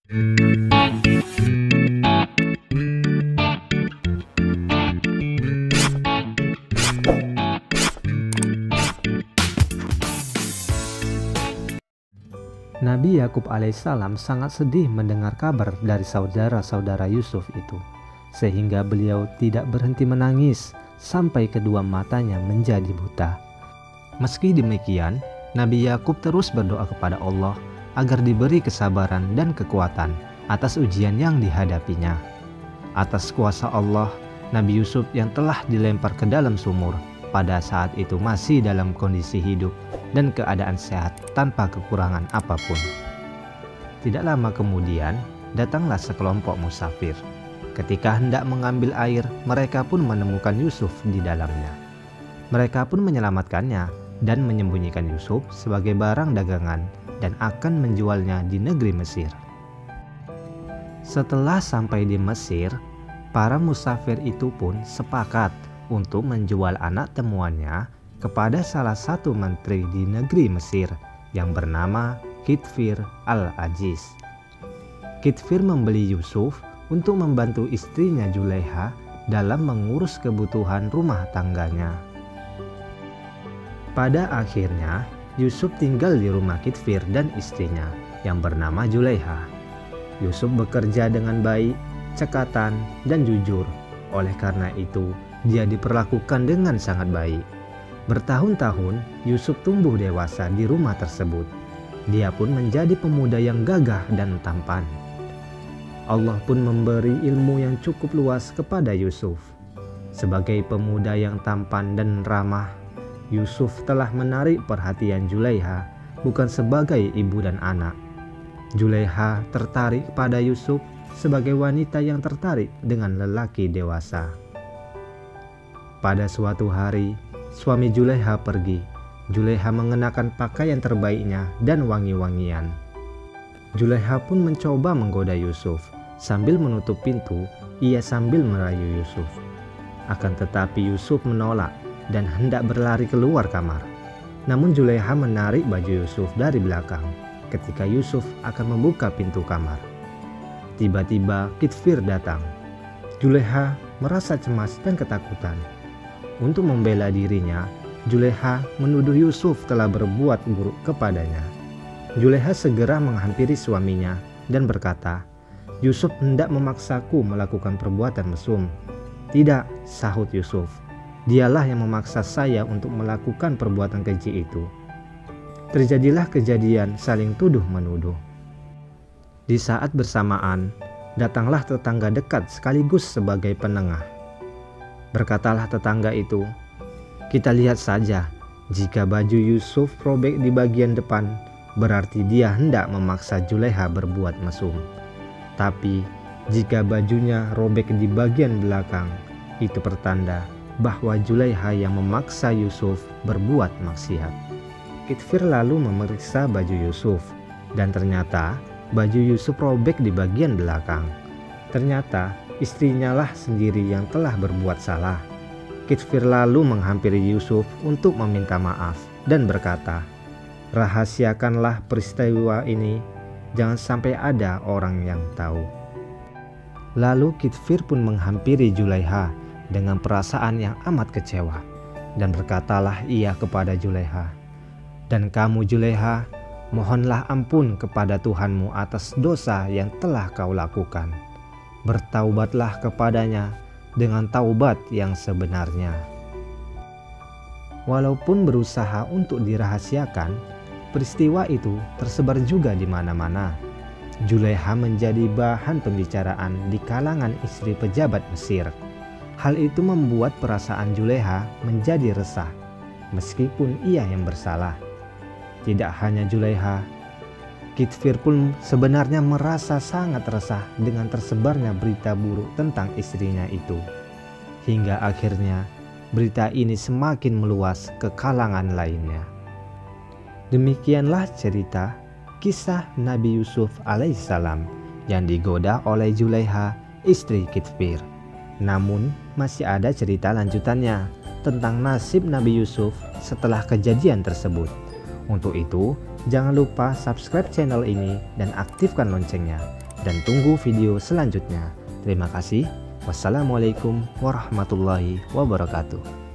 Nabi Yakub alaihissalam sangat sedih mendengar kabar dari saudara-saudara Yusuf itu, sehingga beliau tidak berhenti menangis sampai kedua matanya menjadi buta. Meski demikian, Nabi Yakub terus berdoa kepada Allah agar diberi kesabaran dan kekuatan atas ujian yang dihadapinya. Atas kuasa Allah, Nabi Yusuf yang telah dilempar ke dalam sumur pada saat itu masih dalam kondisi hidup dan keadaan sehat tanpa kekurangan apapun. Tidak lama kemudian, datanglah sekelompok musafir. Ketika hendak mengambil air, mereka pun menemukan Yusuf di dalamnya. Mereka pun menyelamatkannya dan menyembunyikan Yusuf sebagai barang dagangan dan akan menjualnya di negeri Mesir. Setelah sampai di Mesir, para musafir itu pun sepakat untuk menjual anak temuannya kepada salah satu menteri di negeri Mesir yang bernama Kitfir al-Aziz. Kitfir membeli Yusuf untuk membantu istrinya Zulaiha dalam mengurus kebutuhan rumah tangganya. Pada akhirnya, Yusuf tinggal di rumah Kitfir dan istrinya yang bernama Zulaiha. Yusuf bekerja dengan baik, cekatan, dan jujur. Oleh karena itu, dia diperlakukan dengan sangat baik. Bertahun-tahun, Yusuf tumbuh dewasa di rumah tersebut. Dia pun menjadi pemuda yang gagah dan tampan. Allah pun memberi ilmu yang cukup luas kepada Yusuf. Sebagai pemuda yang tampan dan ramah, Yusuf telah menarik perhatian Zulaiha bukan sebagai ibu dan anak. Zulaiha tertarik pada Yusuf sebagai wanita yang tertarik dengan lelaki dewasa. Pada suatu hari, suami Zulaiha pergi. Zulaiha mengenakan pakaian terbaiknya dan wangi-wangian. Zulaiha pun mencoba menggoda Yusuf. Sambil menutup pintu, ia sambil merayu Yusuf. Akan tetapi Yusuf menolak dan hendak berlari keluar kamar. Namun Zulaiha menarik baju Yusuf dari belakang ketika Yusuf akan membuka pintu kamar. Tiba-tiba Kitfir datang. Zulaiha merasa cemas dan ketakutan. Untuk membela dirinya, Zulaiha menuduh Yusuf telah berbuat buruk kepadanya. Zulaiha segera menghampiri suaminya dan berkata, "Yusuf hendak memaksaku melakukan perbuatan mesum." "Tidak," sahut Yusuf. "Dialah yang memaksa saya untuk melakukan perbuatan keji itu." Terjadilah kejadian saling tuduh-menuduh. Di saat bersamaan, datanglah tetangga dekat sekaligus sebagai penengah. Berkatalah tetangga itu, "Kita lihat saja, jika baju Yusuf robek di bagian depan, berarti dia hendak memaksa Zulaiha berbuat mesum. Tapi jika bajunya robek di bagian belakang, itu pertanda bahwa Zulaiha yang memaksa Yusuf berbuat maksiat." Kitfir lalu memeriksa baju Yusuf, dan ternyata baju Yusuf robek di bagian belakang. Ternyata istrinya lah sendiri yang telah berbuat salah. Kitfir lalu menghampiri Yusuf untuk meminta maaf dan berkata, "Rahasiakanlah peristiwa ini, jangan sampai ada orang yang tahu." Lalu Kitfir pun menghampiri Zulaiha dengan perasaan yang amat kecewa, dan berkatalah ia kepada Zulaiha, "Dan kamu Zulaiha, mohonlah ampun kepada Tuhanmu atas dosa yang telah kau lakukan. Bertaubatlah kepadanya dengan taubat yang sebenarnya." Walaupun berusaha untuk dirahasiakan, peristiwa itu tersebar juga di mana-mana. Zulaiha menjadi bahan pembicaraan di kalangan istri pejabat Mesir. Hal itu membuat perasaan Zulaiha menjadi resah, meskipun ia yang bersalah. Tidak hanya Zulaiha, Kitfir pun sebenarnya merasa sangat resah dengan tersebarnya berita buruk tentang istrinya itu. Hingga akhirnya berita ini semakin meluas ke kalangan lainnya. Demikianlah cerita kisah Nabi Yusuf alaihissalam yang digoda oleh Zulaiha, istri Kitfir. Namun masih ada cerita lanjutannya tentang nasib Nabi Yusuf setelah kejadian tersebut. Untuk itu, jangan lupa subscribe channel ini dan aktifkan loncengnya. dan tunggu video selanjutnya. Terima kasih. Wassalamualaikum warahmatullahi wabarakatuh.